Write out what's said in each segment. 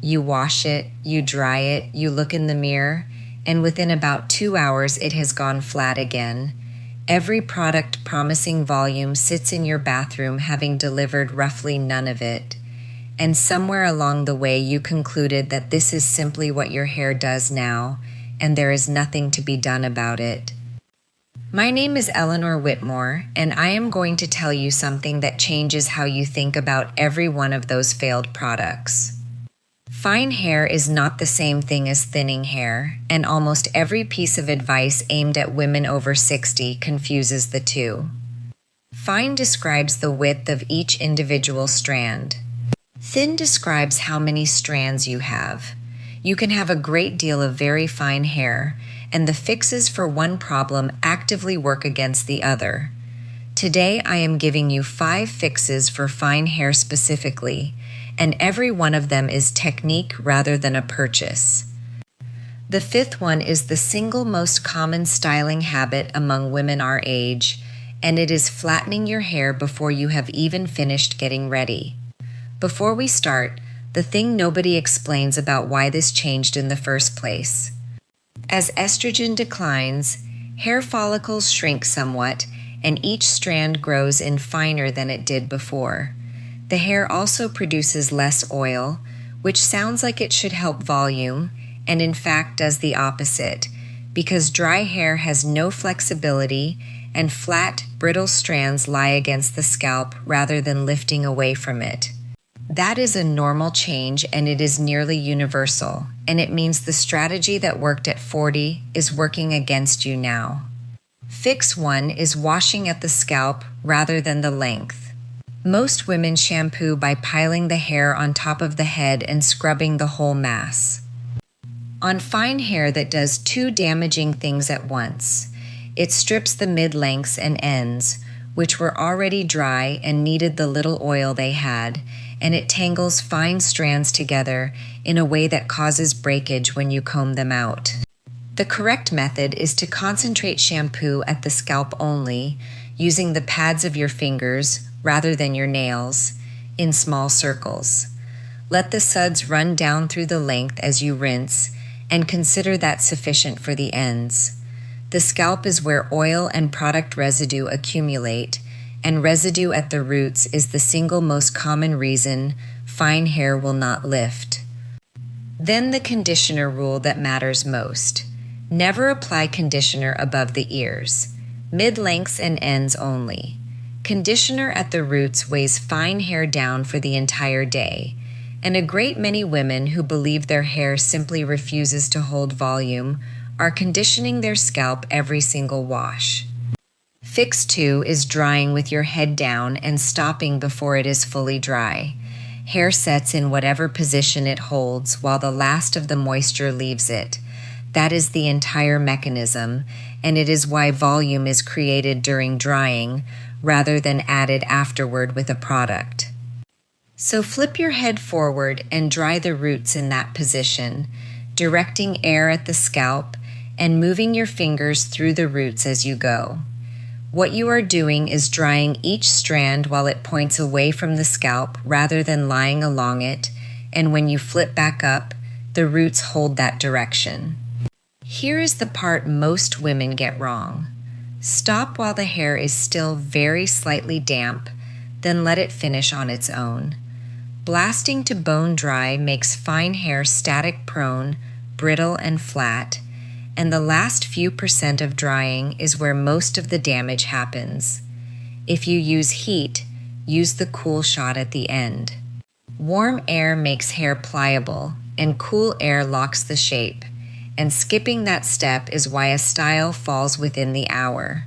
You wash it, you dry it, you look in the mirror, and within about 2 hours it has gone flat again. Every product promising volume sits in your bathroom having delivered roughly none of it. And somewhere along the way you concluded that this is simply what your hair does now, and there is nothing to be done about it. My name is Eleanor Whitmore, and I am going to tell you something that changes how you think about every one of those failed products. Fine hair is not the same thing as thinning hair, and almost every piece of advice aimed at women over 60 confuses the two. Fine describes the width of each individual strand. Thin describes how many strands you have. You can have a great deal of very fine hair, and the fixes for one problem actively work against the other. Today I am giving you 5 fixes for fine hair specifically, and every one of them is technique rather than a purchase. The 5th one is the single most common styling habit among women our age, and it is flattening your hair before you have even finished getting ready. Before we start, the thing nobody explains about why this changed in the first place. As estrogen declines, hair follicles shrink somewhat, and each strand grows in finer than it did before. The hair also produces less oil, which sounds like it should help volume, and in fact does the opposite, because dry hair has no flexibility and flat, brittle strands lie against the scalp rather than lifting away from it. That is a normal change, and it is nearly universal, and it means the strategy that worked at 40 is working against you now. Fix 1 is washing at the scalp rather than the length. Most women shampoo by piling the hair on top of the head and scrubbing the whole mass. On fine hair that does 2 damaging things at once. It strips the mid-lengths and ends, which were already dry and needed the little oil they had, and it tangles fine strands together in a way that causes breakage when you comb them out. The correct method is to concentrate shampoo at the scalp only, using the pads of your fingers rather than your nails, in small circles. Let the suds run down through the length as you rinse, and consider that sufficient for the ends. The scalp is where oil and product residue accumulate, and residue at the roots is the single most common reason fine hair will not lift. Then the conditioner rule that matters most. Never apply conditioner above the ears. Mid-lengths and ends only. Conditioner at the roots weighs fine hair down for the entire day, and a great many women who believe their hair simply refuses to hold volume are conditioning their scalp every single wash. Fix 2 is drying with your head down and stopping before it is fully dry. Hair sets in whatever position it holds while the last of the moisture leaves it. That is the entire mechanism, and it is why volume is created during drying rather than added afterward with a product. So flip your head forward and dry the roots in that position, directing air at the scalp and moving your fingers through the roots as you go. What you are doing is drying each strand while it points away from the scalp rather than lying along it, and when you flip back up, the roots hold that direction. Here is the part most women get wrong. Stop while the hair is still very slightly damp, then let it finish on its own. Blasting to bone dry makes fine hair static prone, brittle, and flat, and the last few % of drying is where most of the damage happens. If you use heat, use the cool shot at the end. Warm air makes hair pliable, and cool air locks the shape, and skipping that step is why a style falls within the hour.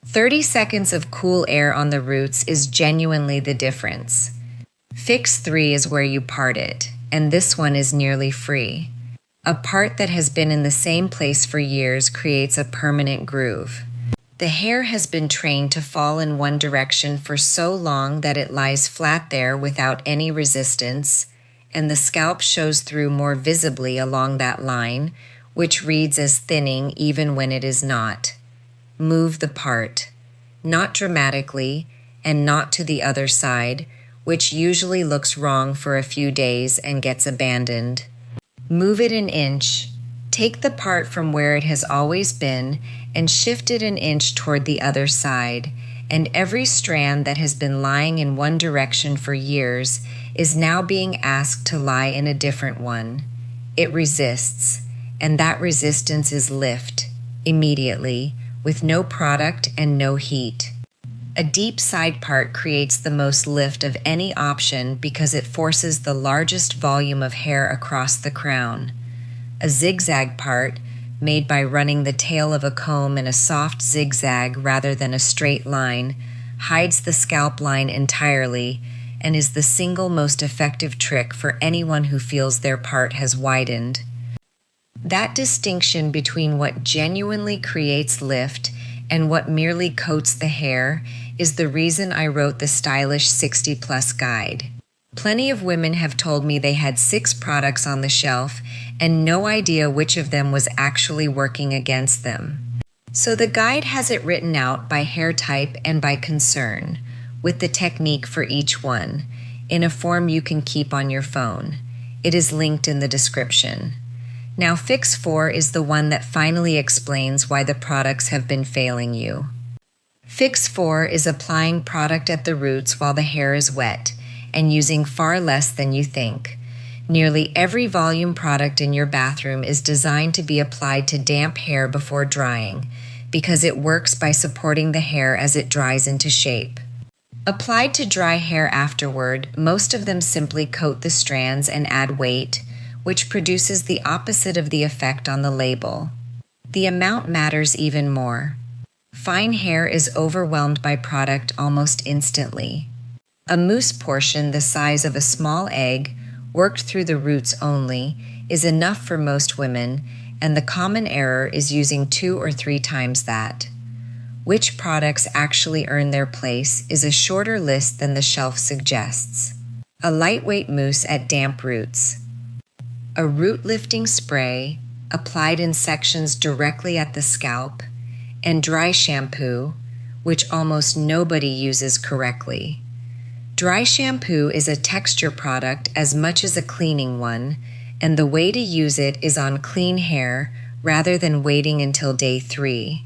30 seconds of cool air on the roots is genuinely the difference. Fix 3 is where you part it, and this one is nearly free. A part that has been in the same place for years creates a permanent groove. The hair has been trained to fall in one direction for so long that it lies flat there without any resistance, and the scalp shows through more visibly along that line, which reads as thinning even when it is not. Move the part, not dramatically and not to the other side, which usually looks wrong for a few days and gets abandoned. Move it an inch. Take the part from where it has always been and shift it an inch toward the other side, and every strand that has been lying in one direction for years is now being asked to lie in a different one. It resists, and that resistance is lift, immediately, with no product and no heat. A deep side part creates the most lift of any option because it forces the largest volume of hair across the crown. A zigzag part, made by running the tail of a comb in a soft zigzag rather than a straight line, hides the scalp line entirely and is the single most effective trick for anyone who feels their part has widened. That distinction between what genuinely creates lift and what merely coats the hair is the reason I wrote the Stylish 60 Plus Guide. Plenty of women have told me they had 6 products on the shelf and no idea which of them was actually working against them. So the guide has it written out by hair type and by concern, with the technique for each one, in a form you can keep on your phone. It is linked in the description. Now, Fix 4 is the one that finally explains why the products have been failing you. Fix 4 is applying product at the roots while the hair is wet and using far less than you think. Nearly every volume product in your bathroom is designed to be applied to damp hair before drying because it works by supporting the hair as it dries into shape. Applied to dry hair afterward, most of them simply coat the strands and add weight, which produces the opposite of the effect on the label. The amount matters even more. Fine hair is overwhelmed by product almost instantly. A mousse portion the size of a small egg, worked through the roots only, is enough for most women, and the common error is using 2 or 3 times that. Which products actually earn their place is a shorter list than the shelf suggests. A lightweight mousse at damp roots. A root lifting spray, applied in sections directly at the scalp, and dry shampoo, which almost nobody uses correctly. Dry shampoo is a texture product as much as a cleaning one, and the way to use it is on clean hair rather than waiting until day 3.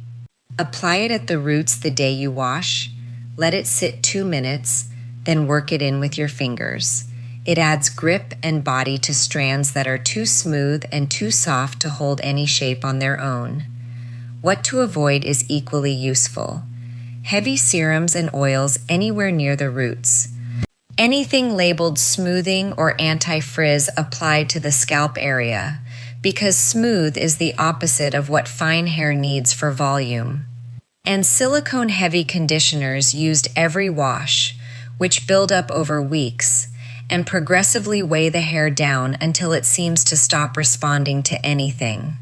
Apply it at the roots the day you wash, let it sit 2 minutes, then work it in with your fingers. It adds grip and body to strands that are too smooth and too soft to hold any shape on their own. What to avoid is equally useful. Heavy serums and oils anywhere near the roots. Anything labeled smoothing or anti-frizz applied to the scalp area, because smooth is the opposite of what fine hair needs for volume. And silicone-heavy conditioners used every wash, which build up over weeks, and progressively weigh the hair down until it seems to stop responding to anything.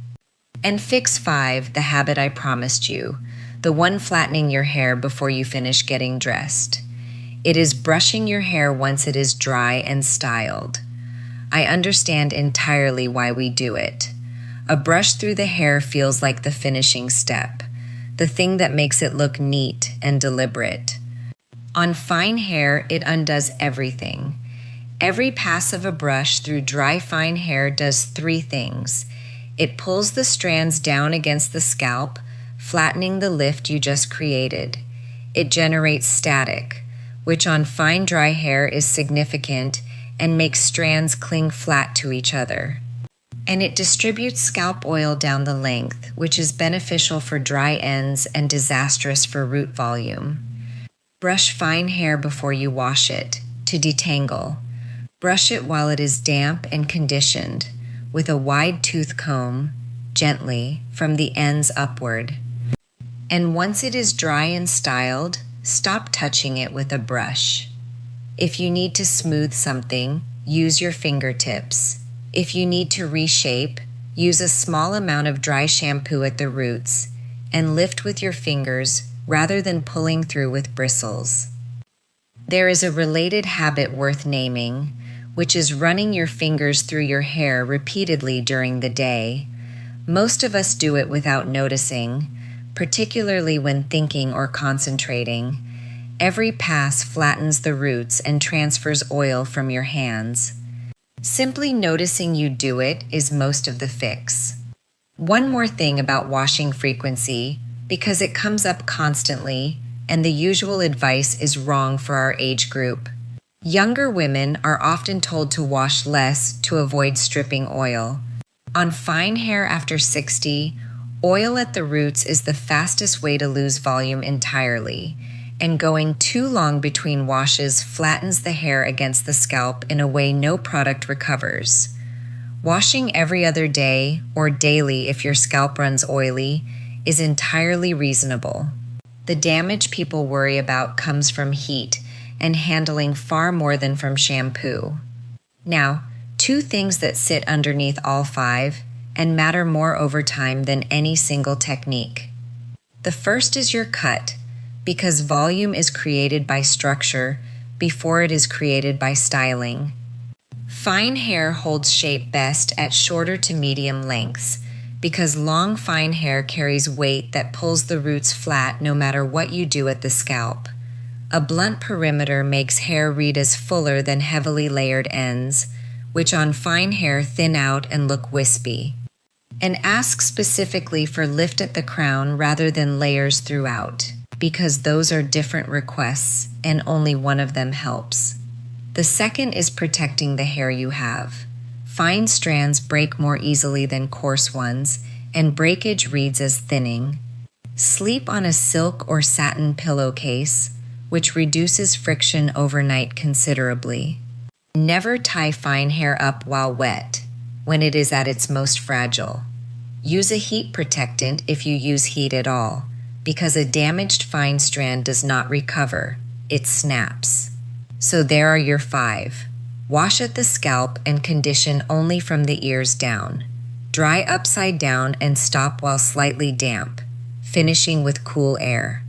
And Fix 5, the habit I promised you, the one flattening your hair before you finish getting dressed. It is brushing your hair once it is dry and styled. I understand entirely why we do it. A brush through the hair feels like the finishing step, the thing that makes it look neat and deliberate. On fine hair, it undoes everything. Every pass of a brush through dry fine hair does 3 things. It pulls the strands down against the scalp, flattening the lift you just created. It generates static, which on fine dry hair is significant and makes strands cling flat to each other. And it distributes scalp oil down the length, which is beneficial for dry ends and disastrous for root volume. Brush fine hair before you wash it, to detangle. Brush it while it is damp and conditioned, with a wide tooth comb, gently, from the ends upward. And once it is dry and styled, stop touching it with a brush. If you need to smooth something, use your fingertips. If you need to reshape, use a small amount of dry shampoo at the roots and lift with your fingers rather than pulling through with bristles. There is a related habit worth naming, which is running your fingers through your hair repeatedly during the day. Most of us do it without noticing, particularly when thinking or concentrating, Every pass flattens the roots and transfers oil from your hands. Simply noticing you do it is most of the fix. One more thing about washing frequency, because it comes up constantly, and the usual advice is wrong for our age group. Younger women are often told to wash less to avoid stripping oil. On fine hair after 60, oil at the roots is the fastest way to lose volume entirely, and going too long between washes flattens the hair against the scalp in a way no product recovers. Washing every other day, or daily if your scalp runs oily, is entirely reasonable. The damage people worry about comes from heat and handling far more than from shampoo. Now, 2 things that sit underneath all 5 and matter more over time than any single technique. The first is your cut, because volume is created by structure before it is created by styling. Fine hair holds shape best at shorter to medium lengths, because long fine hair carries weight that pulls the roots flat no matter what you do at the scalp. A blunt perimeter makes hair read as fuller than heavily layered ends, which on fine hair thin out and look wispy. And ask specifically for lift at the crown rather than layers throughout, because those are different requests and only one of them helps. The second is protecting the hair you have. Fine strands break more easily than coarse ones, and breakage reads as thinning. Sleep on a silk or satin pillowcase, which reduces friction overnight considerably. Never tie fine hair up while wet, when it is at its most fragile. Use a heat protectant if you use heat at all, because a damaged fine strand does not recover, it snaps. So there are your 5. Wash at the scalp and condition only from the ears down. Dry upside down and stop while slightly damp, finishing with cool air.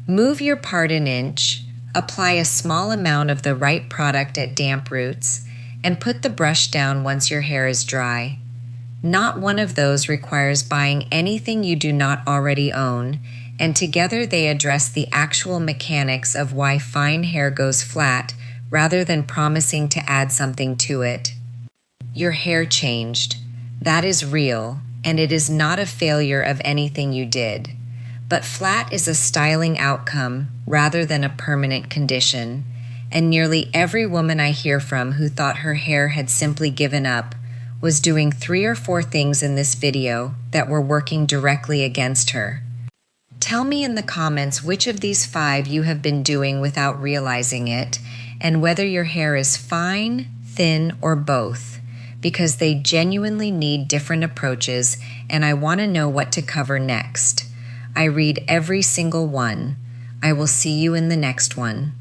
Move your part an inch, apply a small amount of the right product at damp roots, and put the brush down once your hair is dry. Not one of those requires buying anything you do not already own, and together they address the actual mechanics of why fine hair goes flat rather than promising to add something to it. Your hair changed. That is real, and it is not a failure of anything you did. But flat is a styling outcome rather than a permanent condition, and nearly every woman I hear from who thought her hair had simply given up was doing 3 or 4 things in this video that were working directly against her. Tell me in the comments which of these 5 you have been doing without realizing it, and whether your hair is fine, thin, or both, because they genuinely need different approaches, and I want to know what to cover next. I read every single one. I will see you in the next one.